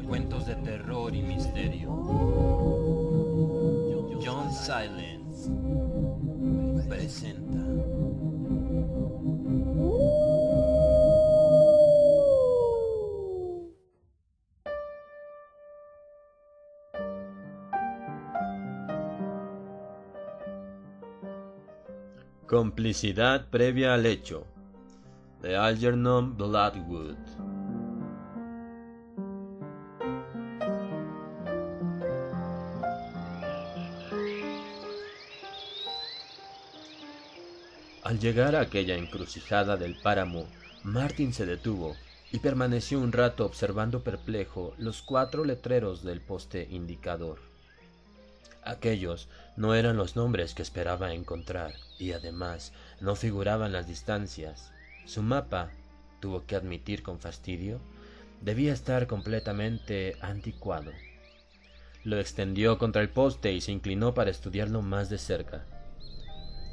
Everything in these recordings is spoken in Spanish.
Cuentos de terror y misterio. John Silence presenta. Complicidad previa al hecho, de Algernon Bloodwood. Al llegar a aquella encrucijada del páramo, Martin se detuvo y permaneció un rato observando perplejo los 4 letreros del poste indicador. Aquellos no eran los nombres que esperaba encontrar, y además no figuraban las distancias. Su mapa, tuvo que admitir con fastidio, debía estar completamente anticuado. Lo extendió contra el poste y se inclinó para estudiarlo más de cerca.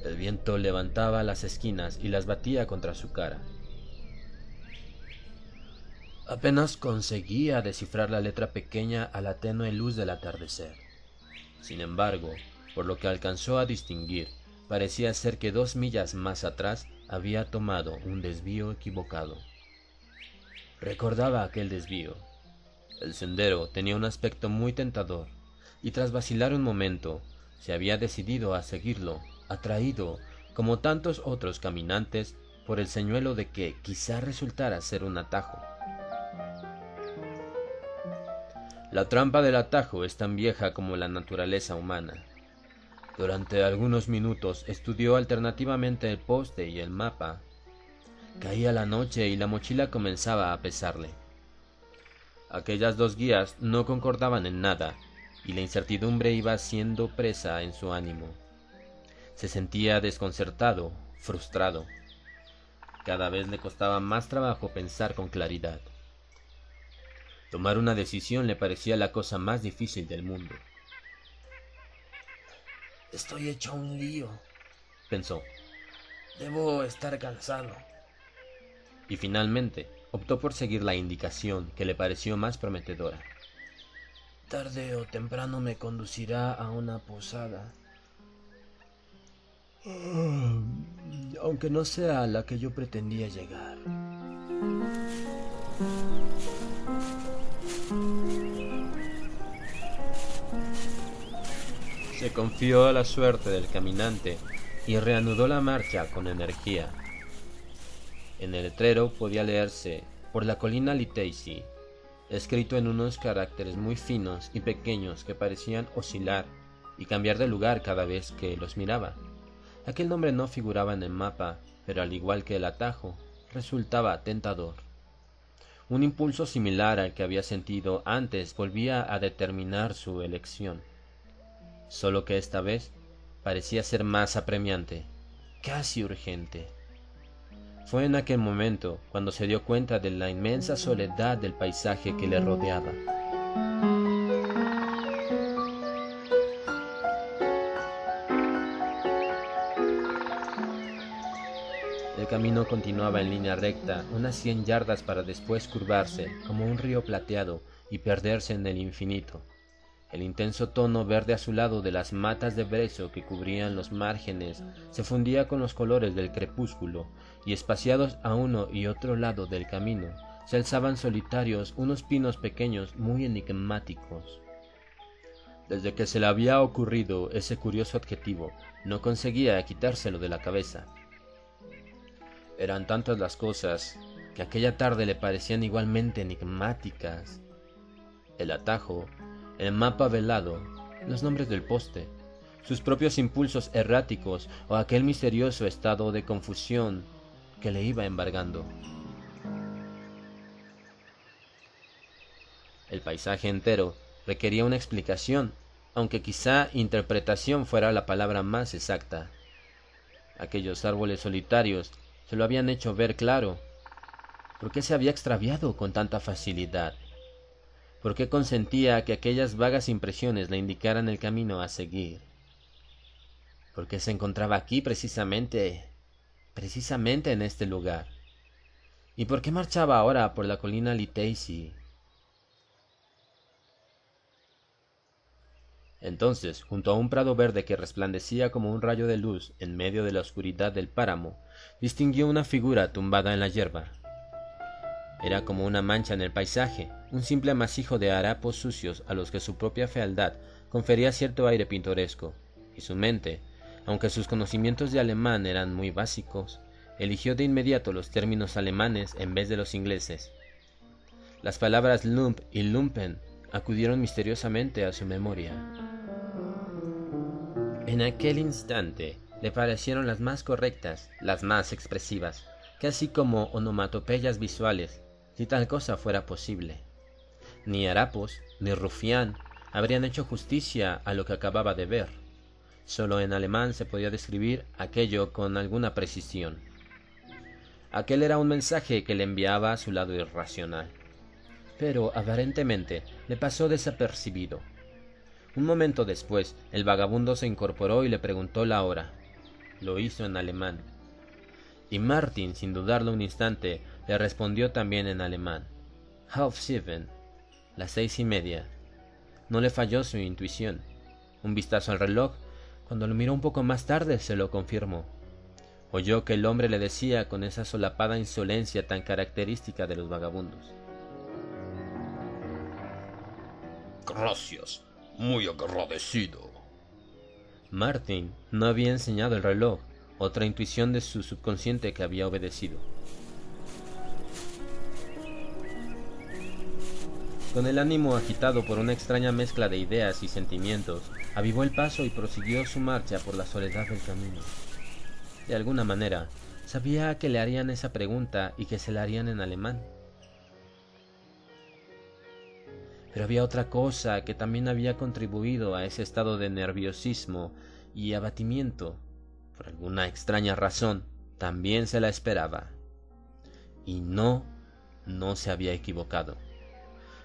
El viento levantaba las esquinas y las batía contra su cara. Apenas conseguía descifrar la letra pequeña a la tenue luz del atardecer. Sin embargo, por lo que alcanzó a distinguir, parecía ser que 2 millas más atrás había tomado un desvío equivocado. Recordaba aquel desvío. El sendero tenía un aspecto muy tentador, y tras vacilar un momento, se había decidido a seguirlo, atraído, como tantos otros caminantes, por el señuelo de que quizá resultara ser un atajo. La trampa del atajo es tan vieja como la naturaleza humana. Durante algunos minutos estudió alternativamente el poste y el mapa. Caía la noche y la mochila comenzaba a pesarle. Aquellas 2 guías no concordaban en nada, y la incertidumbre iba siendo presa en su ánimo. Se sentía desconcertado, frustrado. Cada vez le costaba más trabajo pensar con claridad. Tomar una decisión le parecía la cosa más difícil del mundo. «Estoy hecho un lío», pensó. «Debo estar cansado». Y finalmente optó por seguir la indicación que le pareció más prometedora. «Tarde o temprano me conducirá a una posada. Aunque no sea a la que yo pretendía llegar». Se confió a la suerte del caminante y reanudó la marcha con energía. En el letrero podía leerse «Por la colina Litacy», escrito en unos caracteres muy finos y pequeños que parecían oscilar y cambiar de lugar cada vez que los miraba. Aquel nombre no figuraba en el mapa, pero al igual que el atajo, resultaba tentador. Un impulso similar al que había sentido antes volvía a determinar su elección. Solo que esta vez parecía ser más apremiante, casi urgente. Fue en aquel momento cuando se dio cuenta de la inmensa soledad del paisaje que le rodeaba. El camino continuaba en línea recta, unas 100 yardas para después curvarse, como un río plateado, y perderse en el infinito. El intenso tono verde azulado de las matas de brezo que cubrían los márgenes se fundía con los colores del crepúsculo, y espaciados a uno y otro lado del camino se alzaban solitarios unos pinos pequeños muy enigmáticos. Desde que se le había ocurrido ese curioso adjetivo, no conseguía quitárselo de la cabeza. Eran tantas las cosas que aquella tarde le parecían igualmente enigmáticas. El atajo, el mapa velado, los nombres del poste, sus propios impulsos erráticos o aquel misterioso estado de confusión que le iba embargando. El paisaje entero requería una explicación, aunque quizá interpretación fuera la palabra más exacta. Aquellos árboles solitarios se lo habían hecho ver claro. ¿Por qué se había extraviado con tanta facilidad? ¿Por qué consentía que aquellas vagas impresiones le indicaran el camino a seguir? ¿Por qué se encontraba aquí precisamente? precisamente en este lugar. ¿Y por qué marchaba ahora por la colina Liteisi? Entonces, junto a un prado verde que resplandecía como un rayo de luz en medio de la oscuridad del páramo, distinguió una figura tumbada en la hierba. Era como una mancha en el paisaje, un simple amasijo de harapos sucios a los que su propia fealdad confería cierto aire pintoresco, y su mente, aunque sus conocimientos de alemán eran muy básicos, eligió de inmediato los términos alemanes en vez de los ingleses. Las palabras Lump y Lumpen acudieron misteriosamente a su memoria. En aquel instante le parecieron las más correctas, las más expresivas, casi como onomatopeyas visuales, si tal cosa fuera posible. Ni harapos ni rufián habrían hecho justicia a lo que acababa de ver. Solo en alemán se podía describir aquello con alguna precisión. Aquel era un mensaje que le enviaba a su lado irracional, pero aparentemente le pasó desapercibido. Un momento después, el vagabundo se incorporó y le preguntó la hora. Lo hizo en alemán. Y Martin, sin dudarlo un instante, le respondió también en alemán. 6:30, las 6:30. No le falló su intuición. Un vistazo al reloj, cuando lo miró un poco más tarde, se lo confirmó. Oyó que el hombre le decía con esa solapada insolencia tan característica de los vagabundos. Gracias, muy agradecido. Martin no había enseñado el reloj, otra intuición de su subconsciente que había obedecido. Con el ánimo agitado por una extraña mezcla de ideas y sentimientos, avivó el paso y prosiguió su marcha por la soledad del camino. De alguna manera, sabía que le harían esa pregunta y que se la harían en alemán. Pero había otra cosa que también había contribuido a ese estado de nerviosismo y abatimiento. Por alguna extraña razón, también se la esperaba. Y no se había equivocado.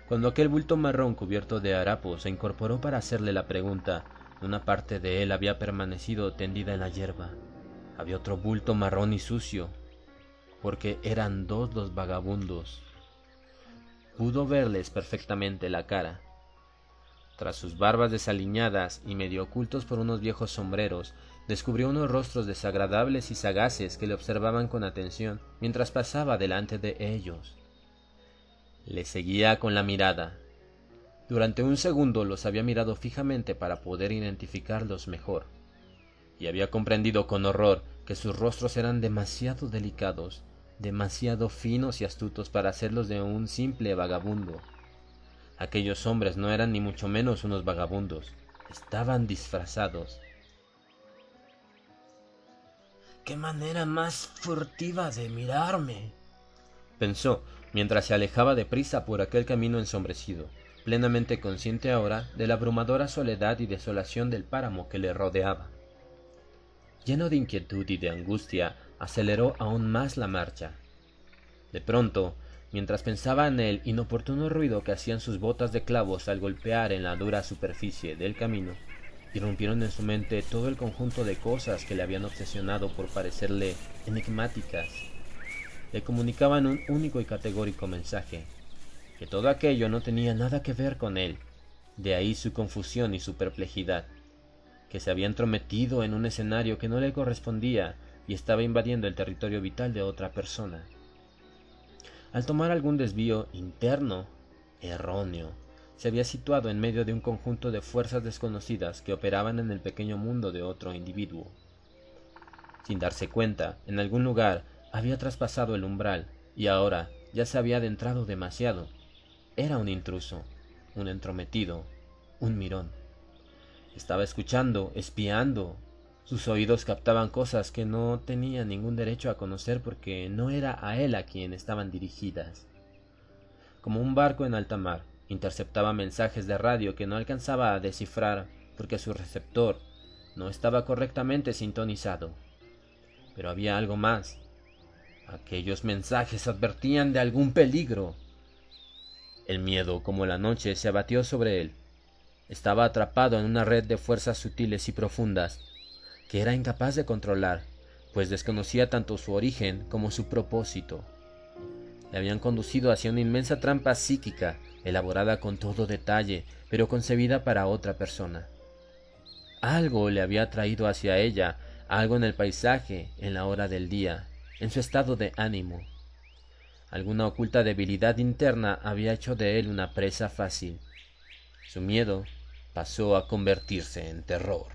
Cuando aquel bulto marrón cubierto de harapos se incorporó para hacerle la pregunta, una parte de él había permanecido tendida en la hierba. Había otro bulto marrón y sucio, porque eran dos los vagabundos. Pudo verles perfectamente la cara. Tras sus barbas desaliñadas y medio ocultos por unos viejos sombreros, descubrió unos rostros desagradables y sagaces que le observaban con atención mientras pasaba delante de ellos. Le seguía con la mirada. Durante un segundo los había mirado fijamente para poder identificarlos mejor, y había comprendido con horror que sus rostros eran demasiado delicados, demasiado finos y astutos para ser los de un simple vagabundo. Aquellos hombres no eran ni mucho menos unos vagabundos, estaban disfrazados. ¡Qué manera más furtiva de mirarme!, pensó, mientras se alejaba deprisa por aquel camino ensombrecido, plenamente consciente ahora de la abrumadora soledad y desolación del páramo que le rodeaba. Lleno de inquietud y de angustia, aceleró aún más la marcha. De pronto, mientras pensaba en el inoportuno ruido que hacían sus botas de clavos al golpear en la dura superficie del camino, irrumpieron en su mente todo el conjunto de cosas que le habían obsesionado por parecerle enigmáticas. Le comunicaban un único y categórico mensaje, que todo aquello no tenía nada que ver con él, de ahí su confusión y su perplejidad, que se había entrometido en un escenario que no le correspondía y estaba invadiendo el territorio vital de otra persona. Al tomar algún desvío interno, erróneo, se había situado en medio de un conjunto de fuerzas desconocidas que operaban en el pequeño mundo de otro individuo. Sin darse cuenta, en algún lugar había traspasado el umbral y ahora ya se había adentrado demasiado. Era un intruso, un entrometido, un mirón. Estaba escuchando, espiando. Sus oídos captaban cosas que no tenía ningún derecho a conocer porque no era a él a quien estaban dirigidas. Como un barco en alta mar, interceptaba mensajes de radio que no alcanzaba a descifrar porque su receptor no estaba correctamente sintonizado. Pero había algo más. Aquellos mensajes advertían de algún peligro. El miedo, como la noche, se abatió sobre él. Estaba atrapado en una red de fuerzas sutiles y profundas, que era incapaz de controlar, pues desconocía tanto su origen como su propósito. Le habían conducido hacia una inmensa trampa psíquica, elaborada con todo detalle, pero concebida para otra persona. Algo le había traído hacia ella, algo en el paisaje, en la hora del día, en su estado de ánimo. Alguna oculta debilidad interna había hecho de él una presa fácil. Su miedo pasó a convertirse en terror.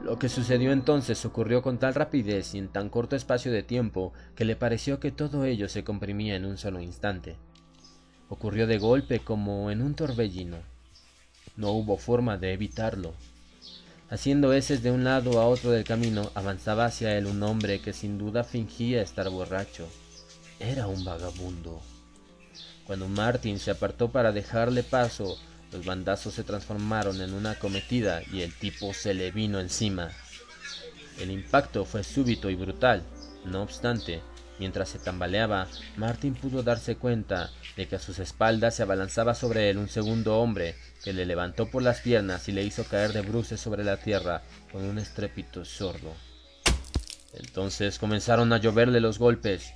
Lo que sucedió entonces ocurrió con tal rapidez y en tan corto espacio de tiempo que le pareció que todo ello se comprimía en un solo instante. Ocurrió de golpe como en un torbellino. No hubo forma de evitarlo. Haciendo heces de un lado a otro del camino, avanzaba hacia él un hombre que sin duda fingía estar borracho. Era un vagabundo. Cuando Martin se apartó para dejarle paso, los bandazos se transformaron en una acometida y el tipo se le vino encima. El impacto fue súbito y brutal. No obstante, mientras se tambaleaba, Martin pudo darse cuenta de que a sus espaldas se abalanzaba sobre él un segundo hombre que le levantó por las piernas y le hizo caer de bruces sobre la tierra con un estrépito sordo. Entonces comenzaron a lloverle los golpes.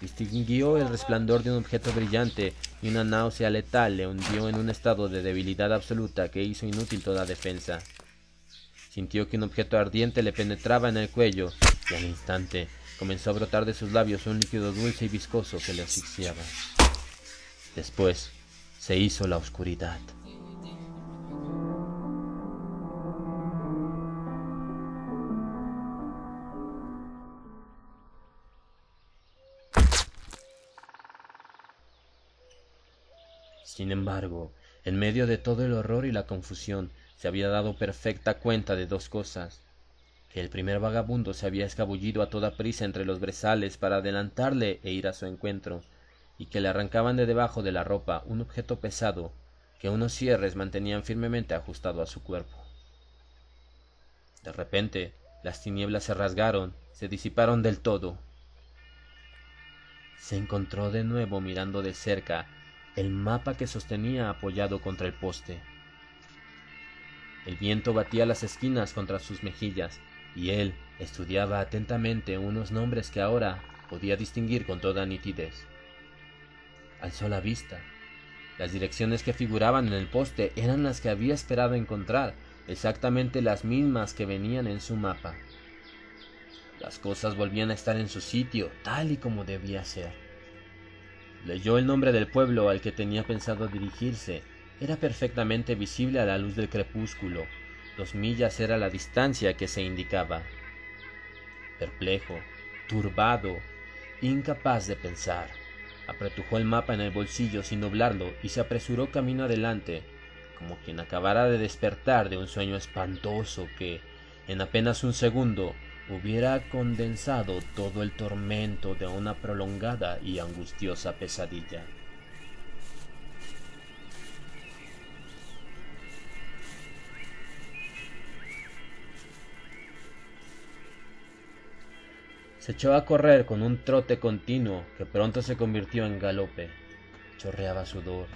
Distinguió el resplandor de un objeto brillante y una náusea letal le hundió en un estado de debilidad absoluta que hizo inútil toda defensa. Sintió que un objeto ardiente le penetraba en el cuello y al instante comenzó a brotar de sus labios un líquido dulce y viscoso que le asfixiaba. Después se hizo la oscuridad. Sin embargo, en medio de todo el horror y la confusión, se había dado perfecta cuenta de dos cosas: que el primer vagabundo se había escabullido a toda prisa entre los brezales para adelantarle e ir a su encuentro, y que le arrancaban de debajo de la ropa un objeto pesado que unos cierres mantenían firmemente ajustado a su cuerpo. De repente, las tinieblas se rasgaron, se disiparon del todo. Se encontró de nuevo mirando de cerca el mapa que sostenía apoyado contra el poste. El viento batía las esquinas contra sus mejillas, y él estudiaba atentamente unos nombres que ahora podía distinguir con toda nitidez. Alzó la vista. Las direcciones que figuraban en el poste eran las que había esperado encontrar, exactamente las mismas que venían en su mapa. Las cosas volvían a estar en su sitio, tal y como debía ser. Leyó el nombre del pueblo al que tenía pensado dirigirse. Era perfectamente visible a la luz del crepúsculo. 2 millas era la distancia que se indicaba. Perplejo, turbado, incapaz de pensar, apretujó el mapa en el bolsillo sin doblarlo y se apresuró camino adelante, como quien acabara de despertar de un sueño espantoso que, en apenas un segundo, hubiera condensado todo el tormento de una prolongada y angustiosa pesadilla. Se echó a correr con un trote continuo que pronto se convirtió en galope. Chorreaba sudor,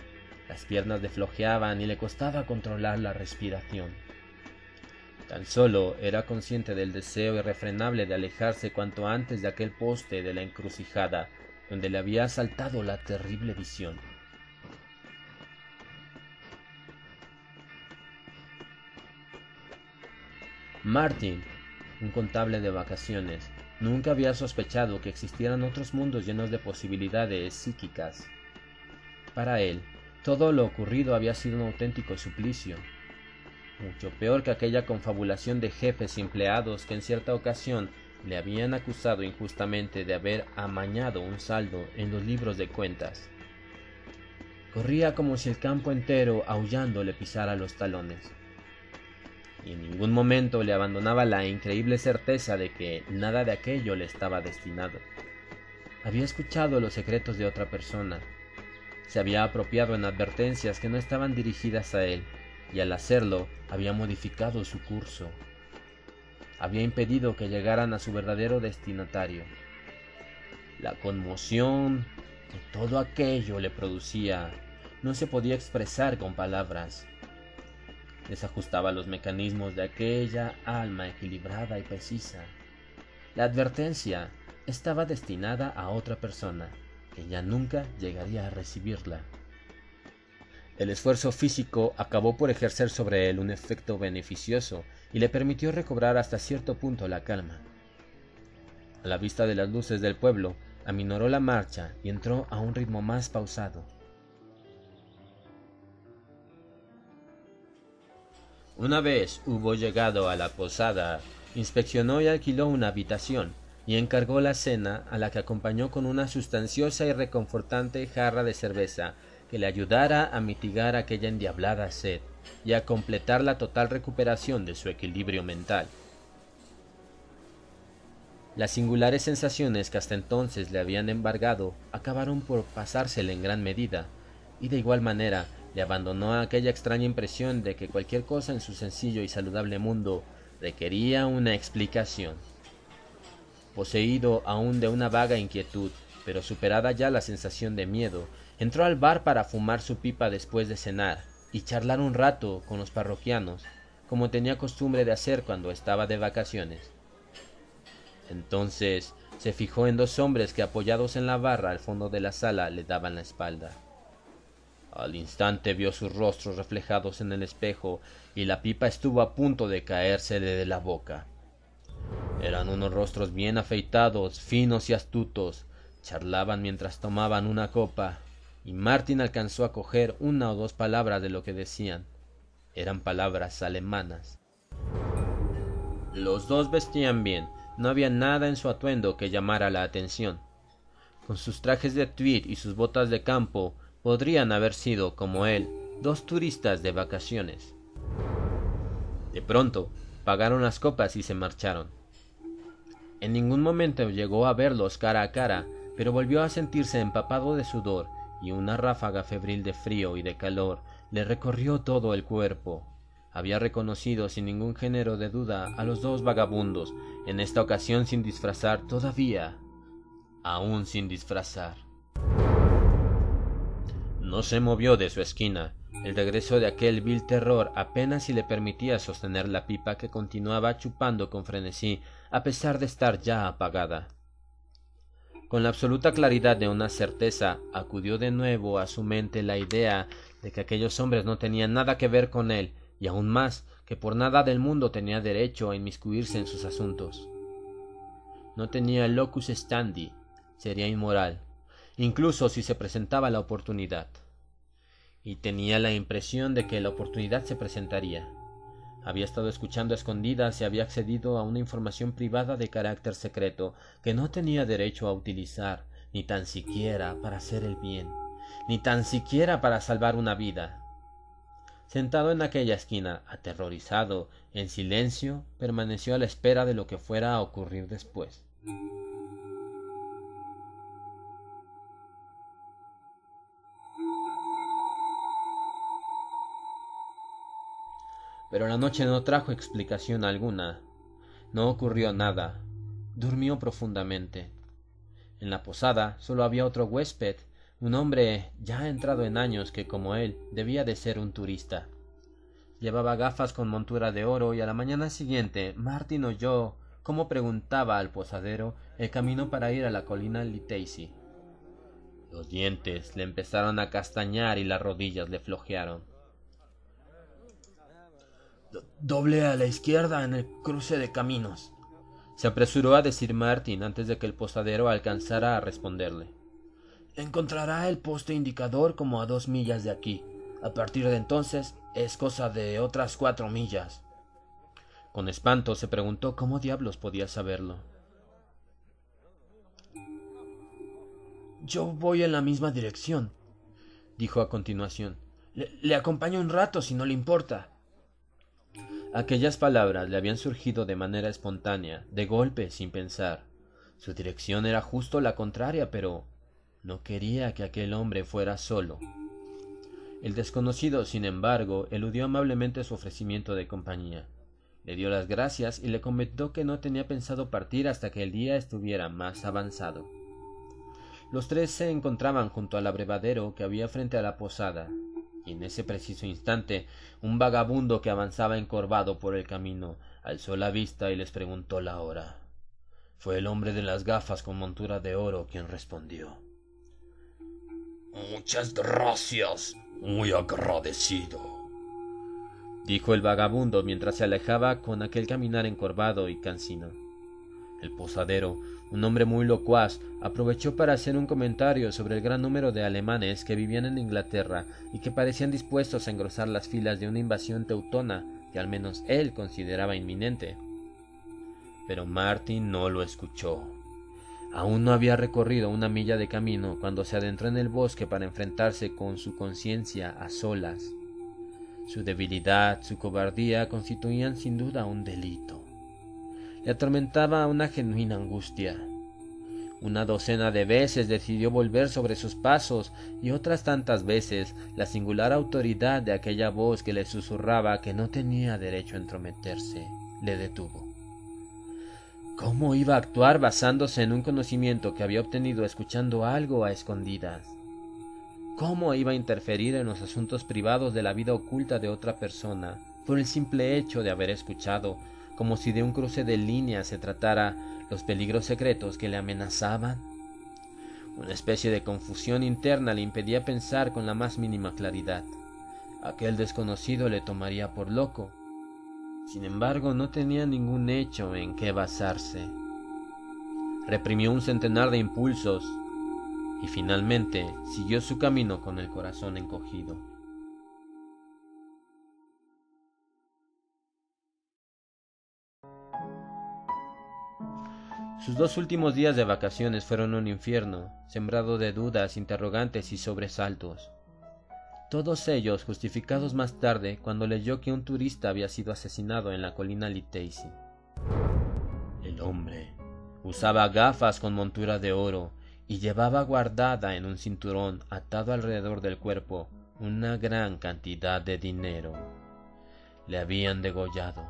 las piernas le flojeaban y le costaba controlar la respiración. Tan solo era consciente del deseo irrefrenable de alejarse cuanto antes de aquel poste de la encrucijada donde le había asaltado la terrible visión. Martin, un contable de vacaciones, nunca había sospechado que existieran otros mundos llenos de posibilidades psíquicas. Para él, todo lo ocurrido había sido un auténtico suplicio, mucho peor que aquella confabulación de jefes y empleados que en cierta ocasión le habían acusado injustamente de haber amañado un saldo en los libros de cuentas. Corría como si el campo entero aullando le pisara los talones, y en ningún momento le abandonaba la increíble certeza de que nada de aquello le estaba destinado. Había escuchado los secretos de otra persona, se había apropiado en advertencias que no estaban dirigidas a él, y al hacerlo había modificado su curso. Había impedido que llegaran a su verdadero destinatario. La conmoción que todo aquello le producía no se podía expresar con palabras. desajustaba los mecanismos de aquella alma equilibrada y precisa. La advertencia estaba destinada a otra persona, que ya nunca llegaría a recibirla. El esfuerzo físico acabó por ejercer sobre él un efecto beneficioso y le permitió recobrar hasta cierto punto la calma. A la vista de las luces del pueblo, aminoró la marcha y entró a un ritmo más pausado. Una vez hubo llegado a la posada, inspeccionó y alquiló una habitación y encargó la cena, a la que acompañó con una sustanciosa y reconfortante jarra de cerveza que le ayudara a mitigar aquella endiablada sed y a completar la total recuperación de su equilibrio mental. Las singulares sensaciones que hasta entonces le habían embargado acabaron por pasársele en gran medida, y de igual manera le abandonó aquella extraña impresión de que cualquier cosa en su sencillo y saludable mundo requería una explicación. Poseído aún de una vaga inquietud, pero superada ya la sensación de miedo, entró al bar para fumar su pipa después de cenar y charlar un rato con los parroquianos, como tenía costumbre de hacer cuando estaba de vacaciones. Entonces se fijó en dos hombres que, apoyados en la barra al fondo de la sala, le daban la espalda. Al instante vio sus rostros reflejados en el espejo y la pipa estuvo a punto de caérsele de la boca. Eran unos rostros bien afeitados, finos y astutos. Charlaban mientras tomaban una copa, y Martin alcanzó a coger una o dos palabras de lo que decían. Eran palabras alemanas. Los dos vestían bien, no había nada en su atuendo que llamara la atención. Con sus trajes de tweed y sus botas de campo, podrían haber sido, como él, dos turistas de vacaciones. De pronto, pagaron las copas y se marcharon. En ningún momento llegó a verlos cara a cara, pero volvió a sentirse empapado de sudor, y una ráfaga febril de frío y de calor le recorrió todo el cuerpo. Había reconocido sin ningún género de duda a los dos vagabundos, en esta ocasión sin disfrazar todavía, aún sin disfrazar. No se movió de su esquina. El regreso de aquel vil terror apenas si le permitía sostener la pipa que continuaba chupando con frenesí, a pesar de estar ya apagada. Con la absoluta claridad de una certeza, acudió de nuevo a su mente la idea de que aquellos hombres no tenían nada que ver con él, y aún más, que por nada del mundo tenía derecho a inmiscuirse en sus asuntos. No tenía locus standi, sería inmoral, incluso si se presentaba la oportunidad. Y tenía la impresión de que la oportunidad se presentaría. Había estado escuchando a escondidas y había accedido a una información privada de carácter secreto que no tenía derecho a utilizar, ni tan siquiera para hacer el bien, ni tan siquiera para salvar una vida. Sentado en aquella esquina, aterrorizado, en silencio, permaneció a la espera de lo que fuera a ocurrir después. Pero la noche no trajo explicación alguna. No ocurrió nada. Durmió profundamente. En la posada solo había otro huésped, un hombre ya entrado en años que, como él, debía de ser un turista. Llevaba gafas con montura de oro y a la mañana siguiente Martin oyó cómo preguntaba al posadero el camino para ir a la colina Liteisi. Los dientes le empezaron a castañar y las rodillas le flojearon. Doble a la izquierda en el cruce de caminos, se apresuró a decir Martin antes de que el posadero alcanzara a responderle. Encontrará el poste indicador como a 2 millas de aquí. A partir de entonces es cosa de otras 4 millas. Con espanto se preguntó cómo diablos podía saberlo. Yo voy en la misma dirección, dijo a continuación. Le acompaño un rato si no le importa. Aquellas palabras le habían surgido de manera espontánea, de golpe, sin pensar. Su dirección era justo la contraria, pero no quería que aquel hombre fuera solo. El desconocido, sin embargo, eludió amablemente su ofrecimiento de compañía. Le dio las gracias y le comentó que no tenía pensado partir hasta que el día estuviera más avanzado. Los tres se encontraban junto al abrevadero que había frente a la posada, y en ese preciso instante un vagabundo que avanzaba encorvado por el camino alzó la vista y les preguntó la hora. Fue el hombre de las gafas con montura de oro quien respondió. Muchas gracias, muy agradecido, dijo el vagabundo mientras se alejaba con aquel caminar encorvado y cansino. El posadero, un hombre muy locuaz, aprovechó para hacer un comentario sobre el gran número de alemanes que vivían en Inglaterra y que parecían dispuestos a engrosar las filas de una invasión teutona que al menos él consideraba inminente. Pero Martin no lo escuchó. Aún no había recorrido una milla de camino cuando se adentró en el bosque para enfrentarse con su conciencia a solas. Su debilidad, su cobardía constituían sin duda un delito. Le atormentaba una genuina angustia. Una docena de veces decidió volver sobre sus pasos y otras tantas veces la singular autoridad de aquella voz que le susurraba que no tenía derecho a entrometerse le detuvo. ¿Cómo iba a actuar basándose en un conocimiento que había obtenido escuchando algo a escondidas? ¿Cómo iba a interferir en los asuntos privados de la vida oculta de otra persona por el simple hecho de haber escuchado, como si de un cruce de líneas se tratara, los peligros secretos que le amenazaban? Una especie de confusión interna le impedía pensar con la más mínima claridad. Aquel desconocido le tomaría por loco. Sin embargo, no tenía ningún hecho en que basarse. Reprimió un centenar de impulsos y finalmente siguió su camino con el corazón encogido. Sus 2 últimos días de vacaciones fueron un infierno, sembrado de dudas, interrogantes y sobresaltos. Todos ellos justificados más tarde cuando leyó que un turista había sido asesinado en la colina Litacy. El hombre usaba gafas con montura de oro y llevaba guardada en un cinturón atado alrededor del cuerpo una gran cantidad de dinero. Le habían degollado,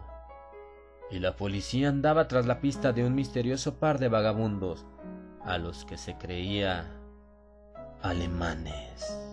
y la policía andaba tras la pista de un misterioso par de vagabundos a los que se creía alemanes.